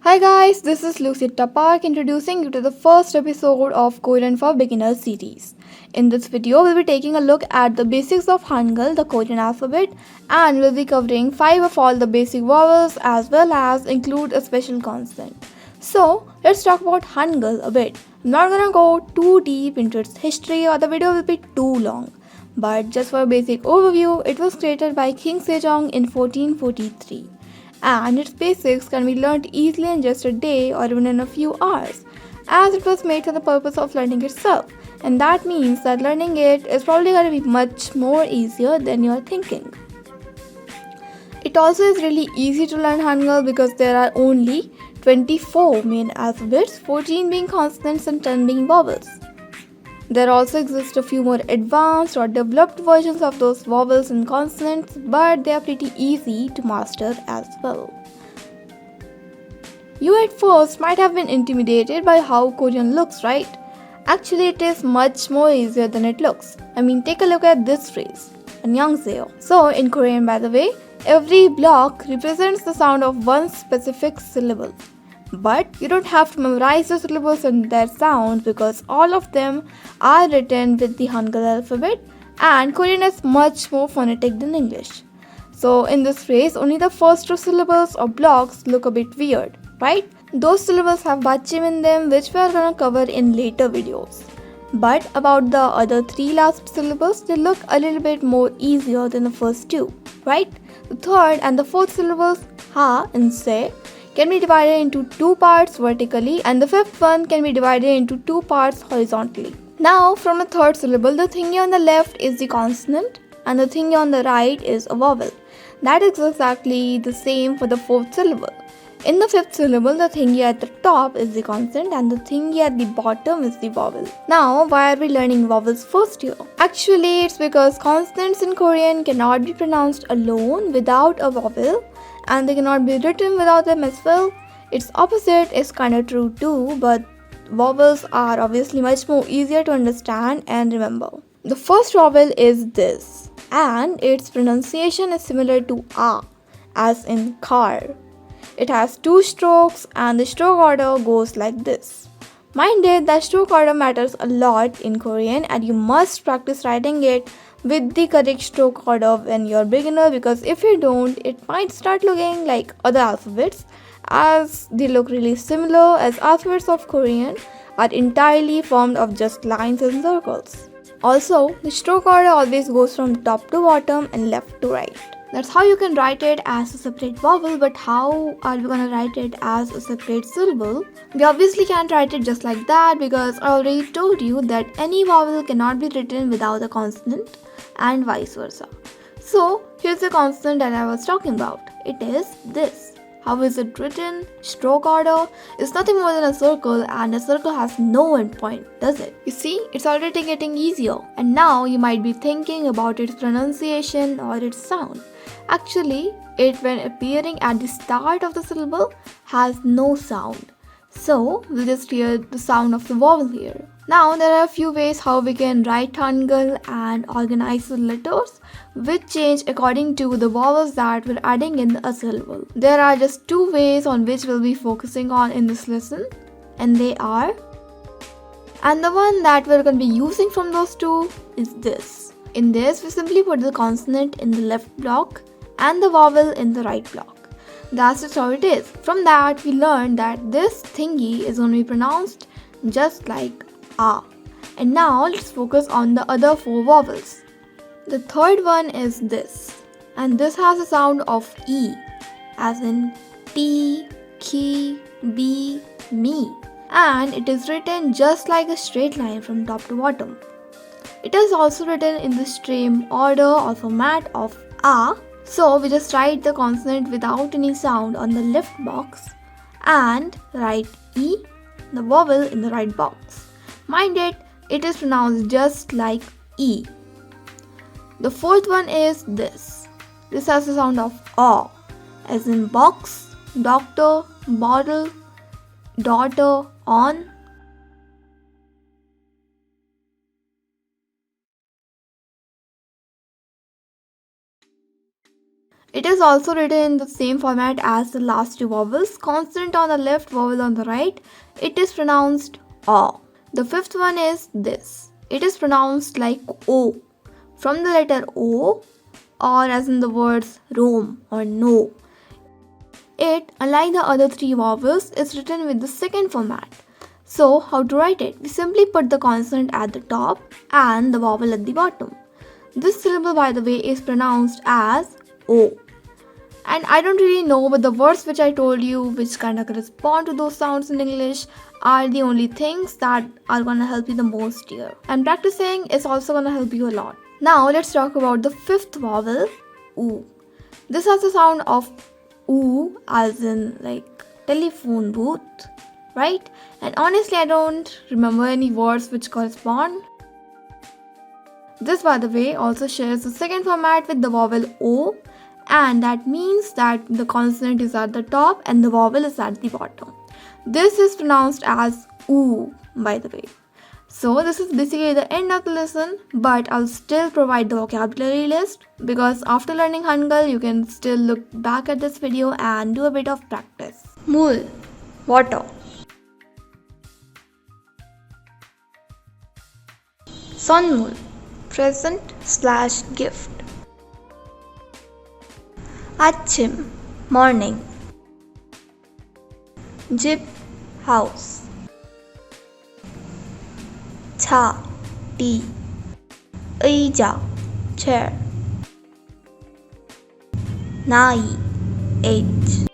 Hi guys, this is Lucie introducing you to the first episode of Korean for Beginners series. In this video, we'll be taking a look at the basics of Hangul, the Korean alphabet, and we'll be covering 5 of all the basic vowels as well as include a special consonant. So, let's talk about Hangul a bit. I'm not gonna go too deep into its history or the video will be too long. But just for a basic overview, it was created by King Sejong in 1443 and its basics can be learned easily in just a day or even in a few hours, as it was made for the purpose of learning itself, and that means that learning it is probably going to be much more easier than you're thinking. It also is really easy to learn Hangul because there are only 24 main alphabets, 14 being consonants and 10 being vowels. There also exist a few more advanced or developed versions of those vowels and consonants, but they are pretty easy to master as well. You at first might have been intimidated by how Korean looks, right? Actually, it is much more easier than it looks. Take a look at this phrase, 안녕하세요. So, in Korean, by the way, every block represents the sound of one specific syllable. But you don't have to memorize the syllables and their sounds because all of them are written with the Hangul alphabet, and Korean is much more phonetic than English. So in this phrase, only the first two syllables or blocks look a bit weird, right? Those syllables have bachim in them, which we are gonna cover in later videos. But about the other three last syllables, they look a little bit more easier than the first two, right? The third and the fourth syllables, ha and se, can be divided into two parts vertically, and the fifth one can be divided into two parts horizontally. Now, from the third syllable, the thingy on the left is the consonant and the thingy on the right is a vowel. That is exactly the same for the fourth syllable. In the fifth syllable, the thingy at the top is the consonant and the thingy at the bottom is the vowel. Now, why are we learning vowels first here? Actually, it's because consonants in Korean cannot be pronounced alone without a vowel, and they cannot be written without them as well. Its opposite is kinda true too, but vowels are obviously much more easier to understand and remember. The first vowel is this, and its pronunciation is similar to a, as in car. It has two strokes and the stroke order goes like this. Mind it that stroke order matters a lot in Korean and you must practice writing it with the correct stroke order when you're a beginner, because if you don't, it might start looking like other alphabets, as they look really similar, as alphabets of Korean are entirely formed of just lines and circles. Also, the stroke order always goes from top to bottom and left to right. That's how you can write it as a separate vowel, but how are we gonna write it as a separate syllable? We obviously can't write it just like that because I already told you that any vowel cannot be written without a consonant and vice versa. So here's the consonant that I was talking about. It is this. How is it written? Stroke order is nothing more than a circle, and a circle has no endpoint, does it? You see, it's already getting easier. And now you might be thinking about its pronunciation or its sound. Actually, it, when appearing at the start of the syllable, has no sound. So we'll just hear the sound of the vowel here. Now there are a few ways how we can write Hangul and organize the letters, which change according to the vowels that we're adding in a syllable. There are just two ways on which we'll be focusing on in this lesson, and they are, and the one that we're going to be using from those two is this. In this, we simply put the consonant in the left block and the vowel in the right block. That's just how it is. From that, we learned that this thingy is going to be pronounced just like a. And now let's focus on the other four vowels. The third one is this, and this has a sound of E, as in T, ki, B, me. And it is written just like a straight line from top to bottom. It is also written in the same order or format of a. So we just write the consonant without any sound on the left box and write E, the vowel, in the right box. Mind it, it is pronounced just like E. The fourth one is this. This has the sound of A, as in box, doctor, bottle, daughter, on. It is also written in the same format as the last two vowels, consonant on the left, vowel on the right. It is pronounced O. The fifth one is this. It is pronounced like O. From the letter O, or as in the words roam or no. It, unlike the other three vowels, is written with the second format. So, how to write it? We simply put the consonant at the top and the vowel at the bottom. This syllable, by the way, is pronounced as O. And I don't really know, but the words which I told you, which kind of correspond to those sounds in English, are the only things that are going to help you the most here. And practicing is also going to help you a lot. Now, let's talk about the fifth vowel, oo. This has the sound of oo, as in like telephone booth, right? And honestly, I don't remember any words which correspond. This, by the way, also shares the second format with the vowel O, and that means that the consonant is at the top and the vowel is at the bottom. This is pronounced as oo, by the way. So this is basically the end of the lesson, but I'll still provide the vocabulary list because after learning Hangul, you can still look back at this video and do a bit of practice. Mul, water. Sonmul, present/gift. Achim, morning. Jib, house. Cha, tea. Eja, chair. Nai, age.